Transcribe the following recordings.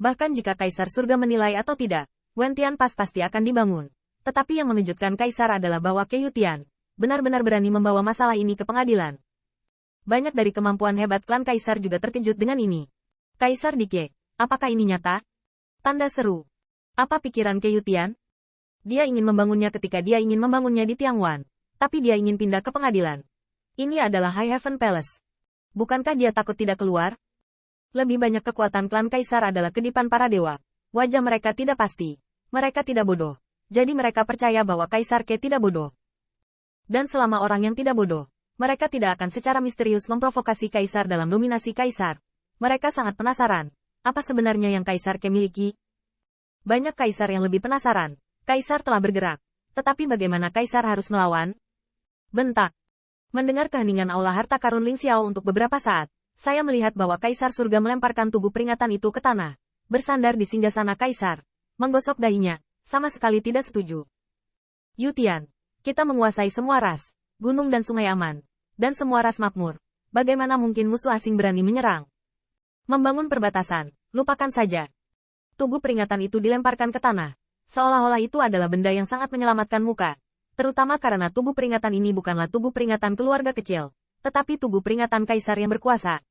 Bahkan jika Kaisar Surga menilai atau tidak, Wentian pasti akan dibangun. Tetapi yang mengejutkan Kaisar adalah bahwa Keiyutian benar-benar berani membawa masalah ini ke pengadilan. Banyak dari kemampuan hebat klan Kaisar juga terkejut dengan ini. Kaisar Dike, apakah ini nyata? Tanda seru. Apa pikiran Keiyutian? Dia ingin membangunnya ketika dia ingin membangunnya di Tiangwan. Tapi dia ingin pindah ke pengadilan. Ini adalah High Heaven Palace. Bukankah dia takut tidak keluar? Lebih banyak kekuatan klan Kaisar adalah kedipan para dewa. Wajah mereka tidak pasti. Mereka tidak bodoh. Jadi mereka percaya bahwa Kaisar Ke tidak bodoh. Dan selama orang yang tidak bodoh, mereka tidak akan secara misterius memprovokasi Kaisar dalam dominasi Kaisar. Mereka sangat penasaran. Apa sebenarnya yang Kaisar Ke miliki? Banyak Kaisar yang lebih penasaran. Kaisar telah bergerak. Tetapi bagaimana Kaisar harus melawan? Bentak. Mendengar keheningan aula harta karun Ling Xiao untuk beberapa saat, saya melihat bahwa Kaisar Surga melemparkan tugu peringatan itu ke tanah. Bersandar di singgasana Kaisar. Menggosok dahinya. Sama sekali tidak setuju. Yutian. Kita menguasai semua ras. Gunung dan sungai aman. Dan semua ras makmur. Bagaimana mungkin musuh asing berani menyerang? Membangun perbatasan. Lupakan saja. Tugu peringatan itu dilemparkan ke tanah. Seolah-olah itu adalah benda yang sangat menyelamatkan muka. Terutama karena tugu peringatan ini bukanlah tugu peringatan keluarga kecil. Tetapi tugu peringatan Kaisar yang berkuasa.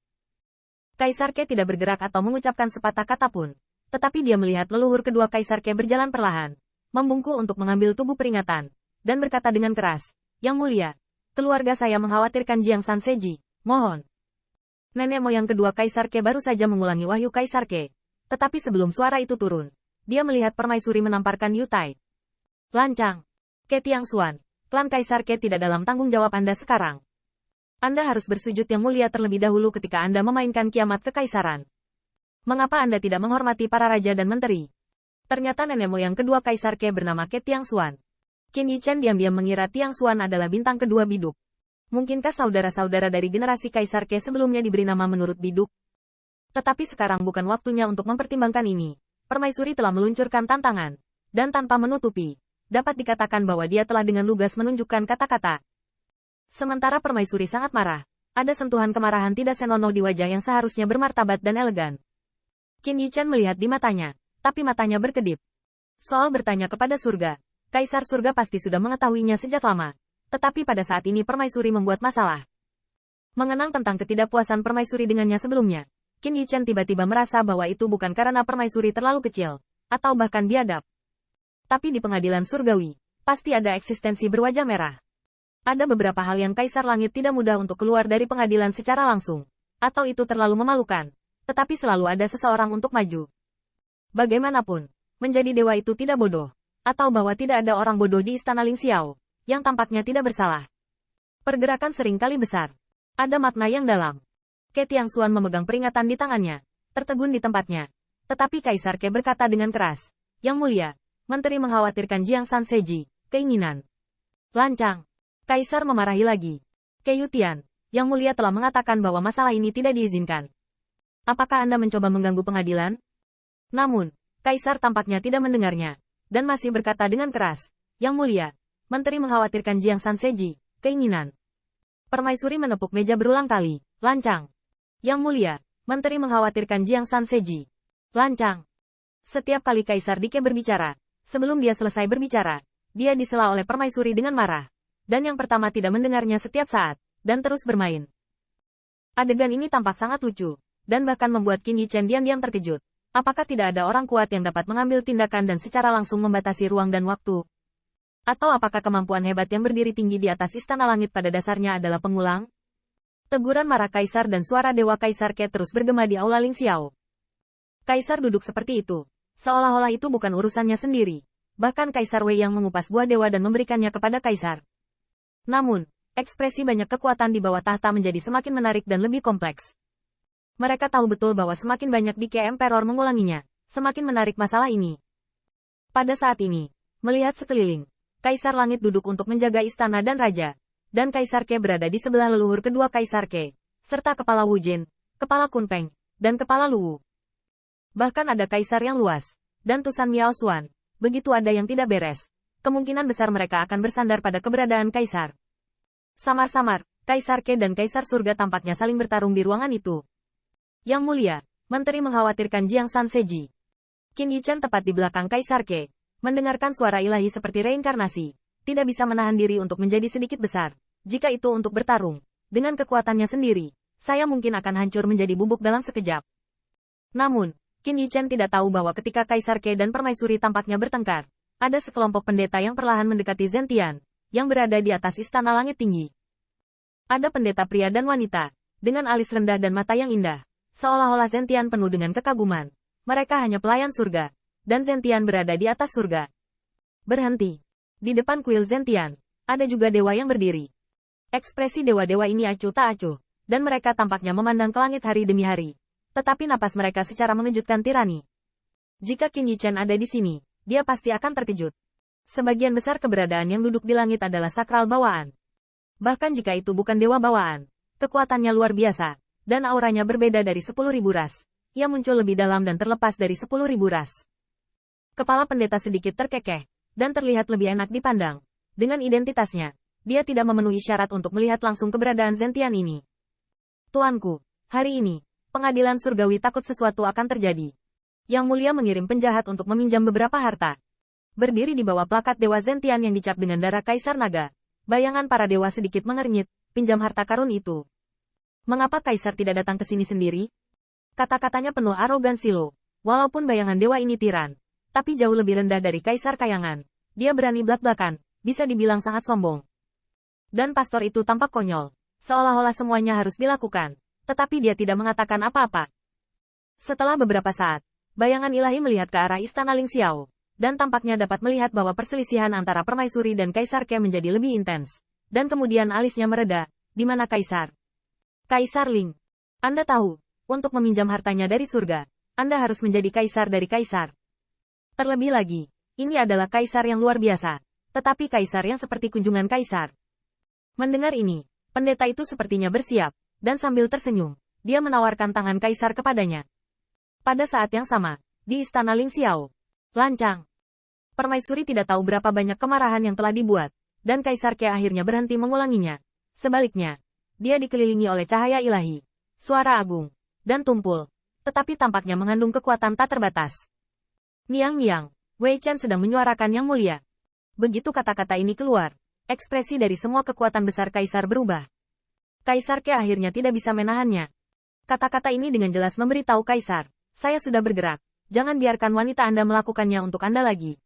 Kaisar Ke tidak bergerak atau mengucapkan sepatah kata pun. Tetapi dia melihat leluhur kedua Kaisar Ke berjalan perlahan. Membungkuk untuk mengambil tugu peringatan. Dan berkata dengan keras. Yang mulia. Keluarga saya mengkhawatirkan Jiang San Seji. Mohon. Nenek moyang kedua Kaisar Ke baru saja mengulangi wahyu Kaisar Ke. Tetapi sebelum suara itu turun. Dia melihat permaisuri menamparkan Yutai. Lancang. Ke Tiangxuan. Klan Kaisar Ke tidak dalam tanggung jawab Anda sekarang. Anda harus bersujud yang mulia terlebih dahulu ketika Anda memainkan kiamat kekaisaran. Mengapa Anda tidak menghormati para raja dan menteri? Ternyata nenek moyang kedua Kaisar Ke bernama Ke Tiangxuan. Qin Yichen diam-diam mengira Tiangxuan adalah bintang kedua biduk. Mungkinkah saudara-saudara dari generasi Kaisar Ke sebelumnya diberi nama menurut biduk? Tetapi sekarang bukan waktunya untuk mempertimbangkan ini. Permaisuri telah meluncurkan tantangan. Dan tanpa menutupi, dapat dikatakan bahwa dia telah dengan lugas menunjukkan kata-kata. Sementara permaisuri sangat marah. Ada sentuhan kemarahan tidak senonoh di wajah yang seharusnya bermartabat dan elegan. Qin Yichen melihat di matanya. Tapi matanya berkedip. Soal bertanya kepada surga. Kaisar surga pasti sudah mengetahuinya sejak lama. Tetapi pada saat ini permaisuri membuat masalah. Mengenang tentang ketidakpuasan permaisuri dengannya sebelumnya. Qin Yichen tiba-tiba merasa bahwa itu bukan karena permaisuri terlalu kecil, atau bahkan biadab. Tapi di pengadilan surgawi, pasti ada eksistensi berwajah merah. Ada beberapa hal yang Kaisar Langit tidak mudah untuk keluar dari pengadilan secara langsung. Atau itu terlalu memalukan. Tetapi selalu ada seseorang untuk maju. Bagaimanapun, menjadi dewa itu tidak bodoh. Atau bahwa tidak ada orang bodoh di istana Ling Xiao, yang tampaknya tidak bersalah. Pergerakan sering kali besar. Ada makna yang dalam. Ke Tiangxuan memegang peringatan di tangannya, tertegun di tempatnya. Tetapi Kaisar Ke berkata dengan keras, Yang mulia, menteri mengkhawatirkan Jiang San Seji, keinginan. Lancang. Kaisar memarahi lagi. Keiyutian, Yang mulia telah mengatakan bahwa masalah ini tidak diizinkan. Apakah Anda mencoba mengganggu pengadilan? Namun, Kaisar tampaknya tidak mendengarnya, dan masih berkata dengan keras, Yang mulia, menteri mengkhawatirkan Jiang San Seji, keinginan. Permaisuri menepuk meja berulang kali, lancang. Yang mulia, menteri mengkhawatirkan Jiang San Seji. Lancang. Setiap kali Kaisar Dike berbicara, sebelum dia selesai berbicara, dia disela oleh permaisuri dengan marah. Dan yang pertama tidak mendengarnya setiap saat, dan terus bermain. Adegan ini tampak sangat lucu, dan bahkan membuat Qin Yichen diam-diam terkejut. Apakah tidak ada orang kuat yang dapat mengambil tindakan dan secara langsung membatasi ruang dan waktu? Atau apakah kemampuan hebat yang berdiri tinggi di atas istana langit pada dasarnya adalah pengulang? Teguran marah Kaisar dan suara Dewa Kaisar Ke terus bergema di aula Ling Xiao. Kaisar duduk seperti itu. Seolah-olah itu bukan urusannya sendiri. Bahkan Kaisar Wei yang mengupas buah dewa dan memberikannya kepada Kaisar. Namun, ekspresi banyak kekuatan di bawah tahta menjadi semakin menarik dan lebih kompleks. Mereka tahu betul bahwa semakin banyak Dike Emperor mengulanginya, semakin menarik masalah ini. Pada saat ini, melihat sekeliling, Kaisar Langit duduk untuk menjaga istana dan raja. Dan Kaisar Ke berada di sebelah leluhur kedua Kaisar Ke, serta kepala Wu Jin, kepala Kunpeng, dan kepala Luwu. Bahkan ada Kaisar yang luas, dan Tusan Miao Xuan, begitu ada yang tidak beres. Kemungkinan besar mereka akan bersandar pada keberadaan Kaisar. Samar-samar, Kaisar Ke dan Kaisar Surga tampaknya saling bertarung di ruangan itu. Yang mulia, menteri mengkhawatirkan Jiang San Seji, Qin Yichen tepat di belakang Kaisar Ke. Mendengarkan suara ilahi seperti reinkarnasi. Tidak bisa menahan diri untuk menjadi sedikit besar. Jika itu untuk bertarung. Dengan kekuatannya sendiri. Saya mungkin akan hancur menjadi bubuk dalam sekejap. Namun, Qin Yichen tidak tahu bahwa ketika Kaisar Ke dan Permaisuri tampaknya bertengkar. Ada sekelompok pendeta yang perlahan mendekati Zentian. Yang berada di atas istana langit tinggi. Ada pendeta pria dan wanita. Dengan alis rendah dan mata yang indah. Seolah-olah Zentian penuh dengan kekaguman. Mereka hanya pelayan surga. Dan Zentian berada di atas surga. Berhenti. Di depan kuil Zentian, ada juga dewa yang berdiri. Ekspresi dewa-dewa ini acuh tak acuh, dan mereka tampaknya memandang ke langit hari demi hari. Tetapi napas mereka secara mengejutkan tirani. Jika Qin Yichen ada di sini, dia pasti akan terkejut. Sebagian besar keberadaan yang duduk di langit adalah sakral bawaan. Bahkan jika itu bukan dewa bawaan, kekuatannya luar biasa, dan auranya berbeda dari 10.000 ras. Ia muncul lebih dalam dan terlepas dari 10.000 ras. Kepala pendeta sedikit terkekeh, dan terlihat lebih enak dipandang. Dengan identitasnya, dia tidak memenuhi syarat untuk melihat langsung keberadaan Zentian ini. Tuanku, hari ini, pengadilan surgawi takut sesuatu akan terjadi. Yang mulia mengirim penjahat untuk meminjam beberapa harta. Berdiri di bawah plakat Dewa Zentian yang dicap dengan darah Kaisar Naga. Bayangan para dewa sedikit mengernyit, pinjam harta karun itu. Mengapa Kaisar tidak datang ke sini sendiri? Kata-katanya penuh arogansi loh. Walaupun bayangan dewa ini tiran, tapi jauh lebih rendah dari Kaisar Kayangan. Dia berani blak-blakan, bisa dibilang sangat sombong. Dan pastor itu tampak konyol. Seolah-olah semuanya harus dilakukan. Tetapi dia tidak mengatakan apa-apa. Setelah beberapa saat, bayangan ilahi melihat ke arah istana Ling Xiao. Dan tampaknya dapat melihat bahwa perselisihan antara Permaisuri dan Kaisar Ke menjadi lebih intens. Dan kemudian alisnya mereda. Di mana Kaisar? Kaisar Ling. Anda tahu, untuk meminjam hartanya dari surga, Anda harus menjadi Kaisar dari Kaisar. Terlebih lagi, ini adalah Kaisar yang luar biasa. Tetapi Kaisar yang seperti kunjungan Kaisar. Mendengar ini, pendeta itu sepertinya bersiap. Dan sambil tersenyum, dia menawarkan tangan Kaisar kepadanya. Pada saat yang sama, di istana Ling Xiao. Lancang. Permaisuri tidak tahu berapa banyak kemarahan yang telah dibuat, dan Kaisar Ke akhirnya berhenti mengulanginya. Sebaliknya, dia dikelilingi oleh cahaya ilahi, suara agung, dan tumpul, tetapi tampaknya mengandung kekuatan tak terbatas. Niang-niang, Wei Chen sedang menyuarakan yang mulia. Begitu kata-kata ini keluar, ekspresi dari semua kekuatan besar Kaisar berubah. Kaisar Ke akhirnya tidak bisa menahannya. Kata-kata ini dengan jelas memberitahu Kaisar, saya sudah bergerak, jangan biarkan wanita Anda melakukannya untuk Anda lagi.